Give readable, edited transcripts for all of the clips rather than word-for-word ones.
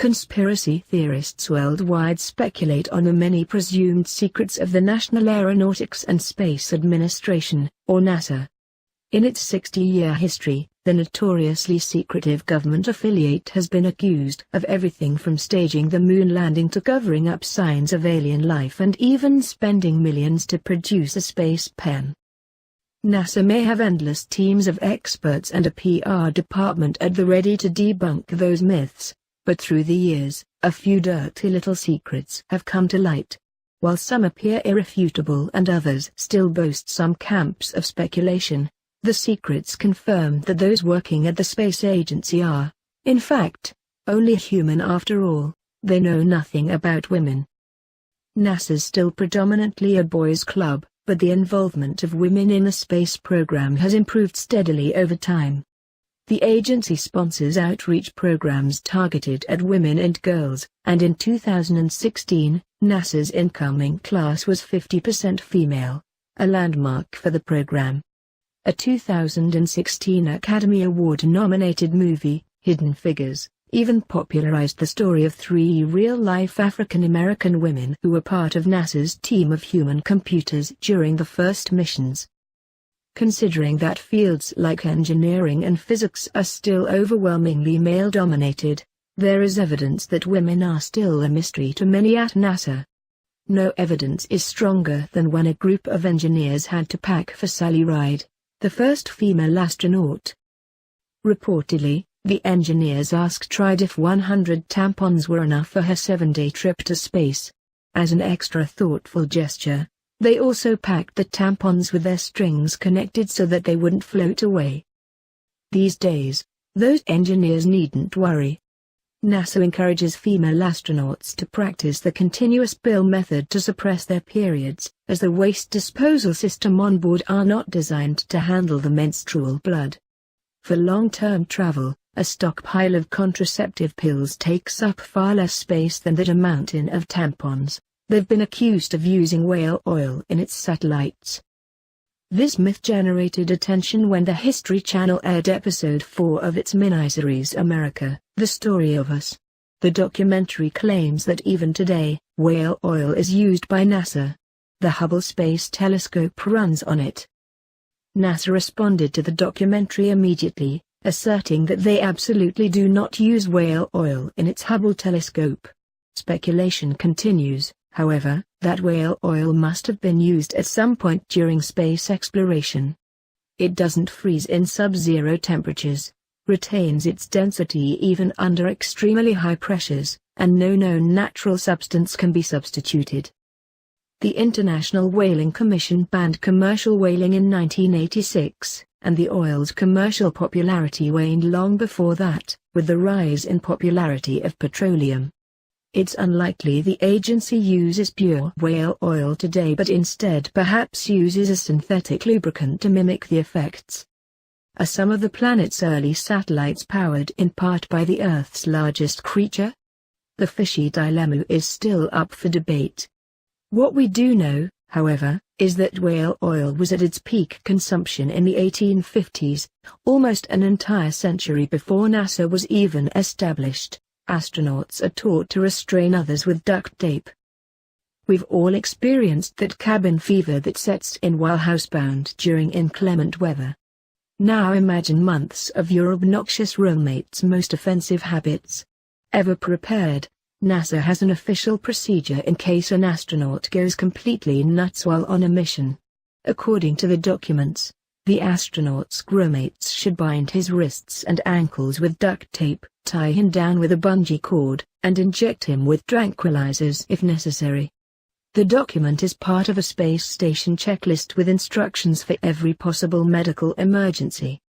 Conspiracy theorists worldwide speculate on the many presumed secrets of the National Aeronautics and Space Administration, or NASA. In its 60-year history, the notoriously secretive government affiliate has been accused of everything from staging the moon landing to covering up signs of alien life and even spending millions to produce a space pen. NASA may have endless teams of experts and a PR department at the ready to debunk those myths, but through the years, a few dirty little secrets have come to light. While some appear irrefutable and others still boast some camps of speculation, the secrets confirm that those working at the space agency are, in fact, only human after all. They know nothing about women. NASA's still predominantly a boys' club, but the involvement of women in the space program has improved steadily over time. The agency sponsors outreach programs targeted at women and girls, and in 2016, NASA's incoming class was 50% female, a landmark for the program. A 2016 Academy Award-nominated movie, Hidden Figures, even popularized the story of 3 real-life African-American women who were part of NASA's team of human computers during the first missions. Considering that fields like engineering and physics are still overwhelmingly male-dominated, there is evidence that women are still a mystery to many at NASA. No evidence is stronger than when a group of engineers had to pack for Sally Ride, the first female astronaut. Reportedly, the engineers asked Ride if 100 tampons were enough for her 7-day trip to space. As an extra thoughtful gesture, they also packed the tampons with their strings connected so that they wouldn't float away. These days, those engineers needn't worry. NASA encourages female astronauts to practice the continuous pill method to suppress their periods, as the waste disposal system on board are not designed to handle the menstrual blood. For long-term travel, a stockpile of contraceptive pills takes up far less space than that a mountain of tampons. They've been accused of using whale oil in its satellites. This myth generated attention when the History Channel aired episode 4 of its miniseries America, The Story of Us. The documentary claims that even today, whale oil is used by NASA. The Hubble Space Telescope runs on it. NASA responded to the documentary immediately, asserting that they absolutely do not use whale oil in its Hubble telescope. Speculation continues, however, that whale oil must have been used at some point during space exploration. It doesn't freeze in sub-zero temperatures, retains its density even under extremely high pressures, and no known natural substance can be substituted. The International Whaling Commission banned commercial whaling in 1986, and the oil's commercial popularity waned long before that, with the rise in popularity of petroleum. It's unlikely the agency uses pure whale oil today, but instead perhaps uses a synthetic lubricant to mimic the effects. Are some of the planet's early satellites powered in part by the Earth's largest creature? The fishy dilemma is still up for debate. What we do know, however, is that whale oil was at its peak consumption in the 1850s, almost an entire century before NASA was even established. Astronauts are taught to restrain others with duct tape. We've all experienced that cabin fever that sets in while housebound during inclement weather. Now imagine months of your obnoxious roommate's most offensive habits. Ever prepared, NASA has an official procedure in case an astronaut goes completely nuts while on a mission. According to the documents, the astronaut's roommates should bind his wrists and ankles with duct tape, tie him down with a bungee cord, and inject him with tranquilizers if necessary. The document is part of a space station checklist with instructions for every possible medical emergency.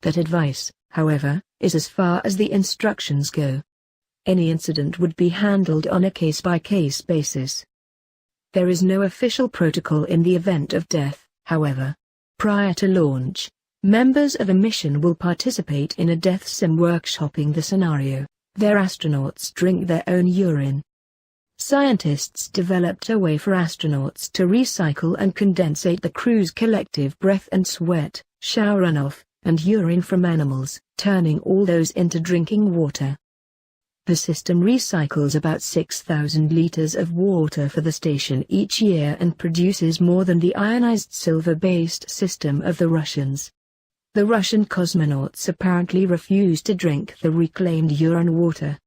That advice, however, is as far as the instructions go. Any incident would be handled on a case-by-case basis. There is no official protocol in the event of death, however. Prior to launch, members of a mission will participate in a death sim workshopping the scenario. Their astronauts drink their own urine. Scientists developed a way for astronauts to recycle and condensate the crew's collective breath and sweat, shower runoff, and urine from animals, turning all those into drinking water. The system recycles about 6,000 liters of water for the station each year and produces more than the ionized silver-based system of the Russians. The Russian cosmonauts apparently refuse to drink the reclaimed urine water.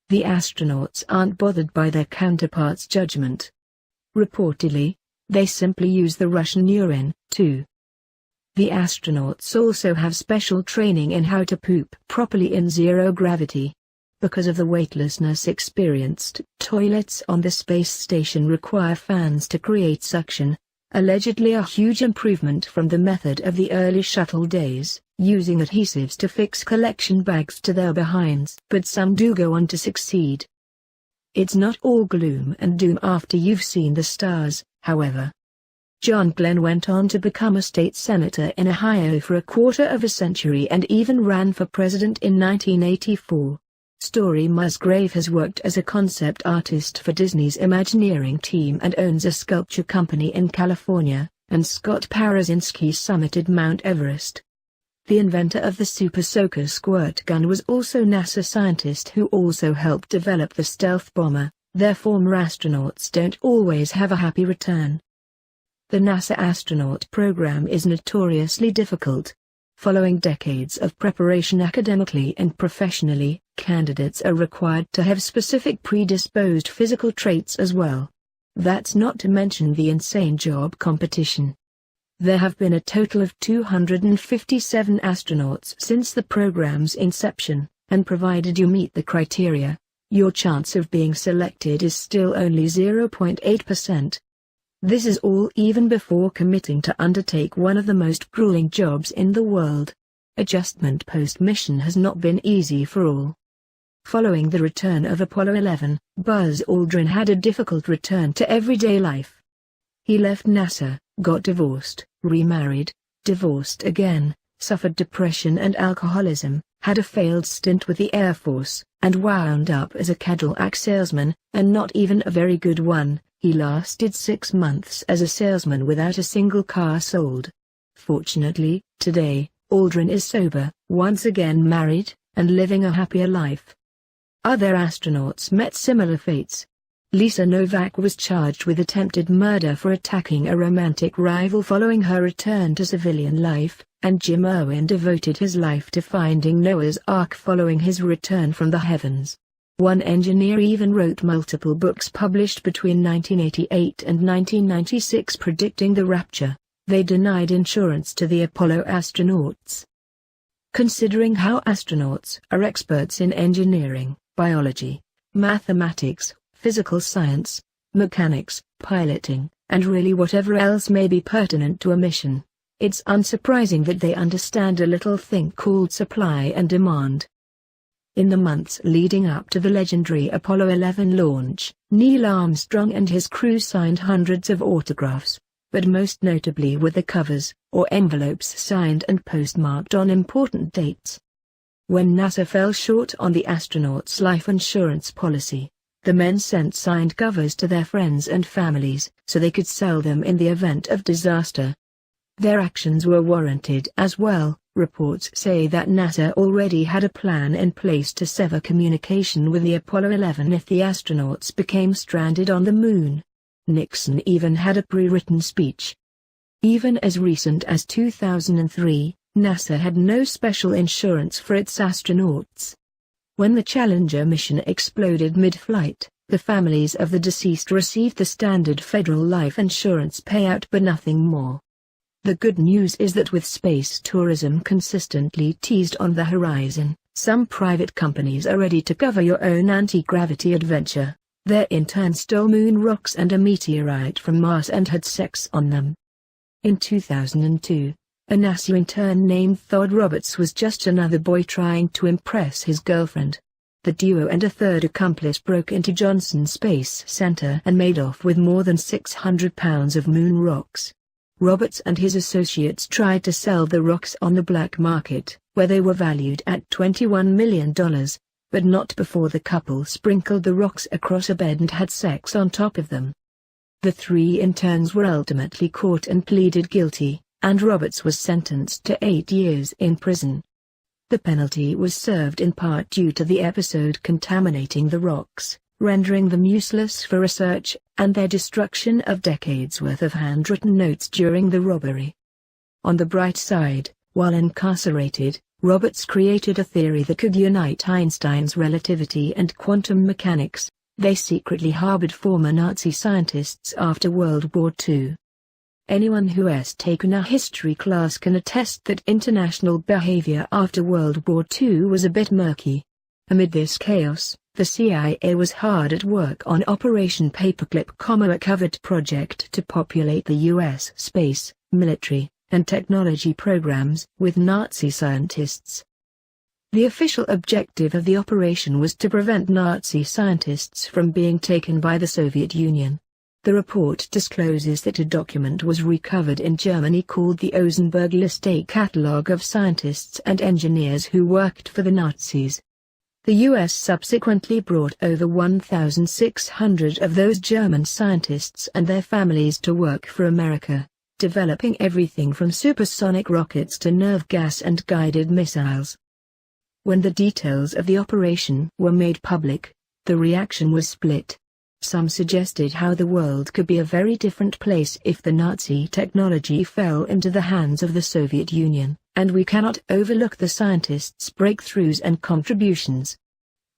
The astronauts aren't bothered by their counterparts' judgment. Reportedly, they simply use the Russian urine, too. The astronauts also have special training in how to poop properly in zero gravity. Because of the weightlessness experienced, toilets on the space station require fans to create suction, allegedly a huge improvement from the method of the early shuttle days, using adhesives to fix collection bags to their behinds. But some do go on to succeed. It's not all gloom and doom after you've seen the stars, however. John Glenn went on to become a state senator in Ohio for a quarter of a century and even ran for president in 1984. Story Musgrave has worked as a concept artist for Disney's Imagineering team and owns a sculpture company in California, and Scott Parazinski summited Mount Everest. The inventor of the Super Soaker squirt gun was also NASA scientist who also helped develop the stealth bomber. Their former astronauts don't always have a happy return. The NASA astronaut program is notoriously difficult. Following decades of preparation academically and professionally, candidates are required to have specific predisposed physical traits as well. That's not to mention the insane job competition. There have been a total of 257 astronauts since the program's inception, and provided you meet the criteria, your chance of being selected is still only 0.8%. This is all even before committing to undertake one of the most grueling jobs in the world. Adjustment post-mission has not been easy for all. Following the return of Apollo 11, Buzz Aldrin had a difficult return to everyday life. He left NASA, got divorced, remarried, divorced again, suffered depression and alcoholism, had a failed stint with the Air Force, and wound up as a Cadillac salesman, and not even a very good one. He lasted 6 months as a salesman without a single car sold. Fortunately, today, Aldrin is sober, once again married, and living a happier life. Other astronauts met similar fates. Lisa Novak was charged with attempted murder for attacking a romantic rival following her return to civilian life, and Jim Irwin devoted his life to finding Noah's Ark following his return from the heavens. One engineer even wrote multiple books published between 1988 and 1996 predicting the rapture. They denied insurance to the Apollo astronauts. Considering how astronauts are experts in engineering, biology, mathematics, physical science, mechanics, piloting, and really whatever else may be pertinent to a mission, it's unsurprising that they understand a little thing called supply and demand. In the months leading up to the legendary Apollo 11 launch, Neil Armstrong and his crew signed hundreds of autographs, but most notably were the covers, or envelopes signed and postmarked on important dates. When NASA fell short on the astronauts' life insurance policy, the men sent signed covers to their friends and families, so they could sell them in the event of disaster. Their actions were warranted as well. Reports say that NASA already had a plan in place to sever communication with the Apollo 11 if the astronauts became stranded on the moon. Nixon even had a pre-written speech. Even as recent as 2003, NASA had no special insurance for its astronauts. When the Challenger mission exploded mid-flight, the families of the deceased received the standard federal life insurance payout but nothing more. The good news is that with space tourism consistently teased on the horizon, some private companies are ready to cover your own anti-gravity adventure. Their intern stole moon rocks and a meteorite from Mars and had sex on them. In 2002, a NASA intern named Thod Roberts was just another boy trying to impress his girlfriend. The duo and a third accomplice broke into Johnson Space Center and made off with more than 600 pounds of moon rocks. Roberts and his associates tried to sell the rocks on the black market, where they were valued at $21 million, but not before the couple sprinkled the rocks across a bed and had sex on top of them. The 3 interns were ultimately caught and pleaded guilty, and Roberts was sentenced to 8 years in prison. The penalty was served in part due to the episode contaminating the rocks, rendering them useless for research, and their destruction of decades' worth of handwritten notes during the robbery. On the bright side, while incarcerated, Roberts created a theory that could unite Einstein's relativity and quantum mechanics. They secretly harbored former Nazi scientists after World War II. Anyone who has taken a history class can attest that international behavior after World War II was a bit murky. Amid this chaos, the CIA was hard at work on Operation Paperclip, a covert project to populate the U.S. space, military, and technology programs with Nazi scientists. The official objective of the operation was to prevent Nazi scientists from being taken by the Soviet Union. The report discloses that a document was recovered in Germany called the Ozenberg List, a catalogue of scientists and engineers who worked for the Nazis. The US subsequently brought over 1,600 of those German scientists and their families to work for America, developing everything from supersonic rockets to nerve gas and guided missiles. When the details of the operation were made public, the reaction was split. Some suggested how the world could be a very different place if the Nazi technology fell into the hands of the Soviet Union, and we cannot overlook the scientists' breakthroughs and contributions.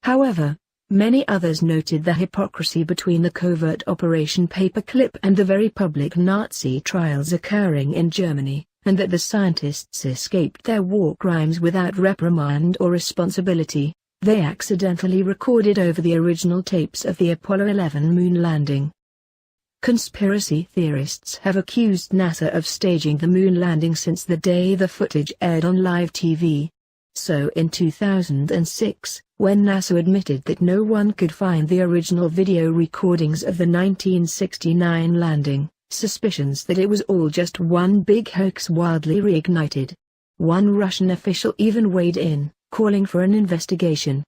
However, many others noted the hypocrisy between the covert Operation Paperclip and the very public Nazi trials occurring in Germany, and that the scientists escaped their war crimes without reprimand or responsibility. They accidentally recorded over the original tapes of the Apollo 11 moon landing. Conspiracy theorists have accused NASA of staging the moon landing since the day the footage aired on live TV. So in 2006, when NASA admitted that no one could find the original video recordings of the 1969 landing, suspicions that it was all just one big hoax wildly reignited. One Russian official even weighed in, calling for an investigation.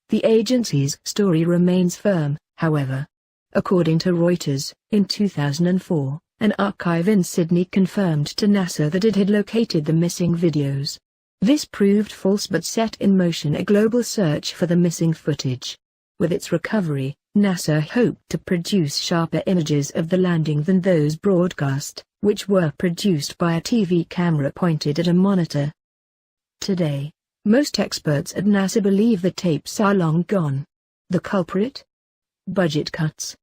The agency's story remains firm, however. According to Reuters, in 2004, an archive in Sydney confirmed to NASA that it had located the missing videos. This proved false but set in motion a global search for the missing footage. With its recovery, NASA hoped to produce sharper images of the landing than those broadcast, which were produced by a TV camera pointed at a monitor. Today, most experts at NASA believe the tapes are long gone. The culprit? Budget cuts.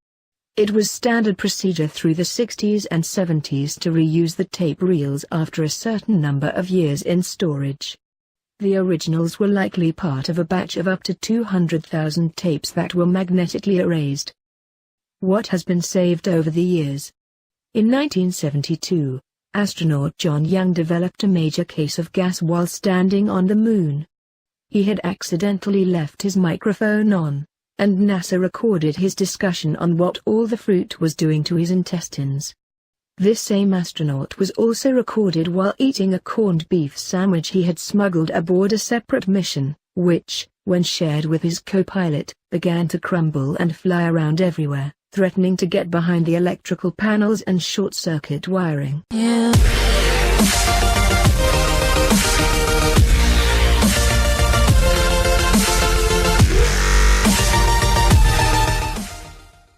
It was standard procedure through the 60s and 70s to reuse the tape reels after a certain number of years in storage. The originals were likely part of a batch of up to 200,000 tapes that were magnetically erased. What has been saved over the years? In 1972, astronaut John Young developed a major case of gas while standing on the moon. He had accidentally left his microphone on, and NASA recorded his discussion on what all the fruit was doing to his intestines. This same astronaut was also recorded while eating a corned beef sandwich he had smuggled aboard a separate mission, which, when shared with his co-pilot, began to crumble and fly around everywhere, threatening to get behind the electrical panels and short-circuit wiring. Yeah.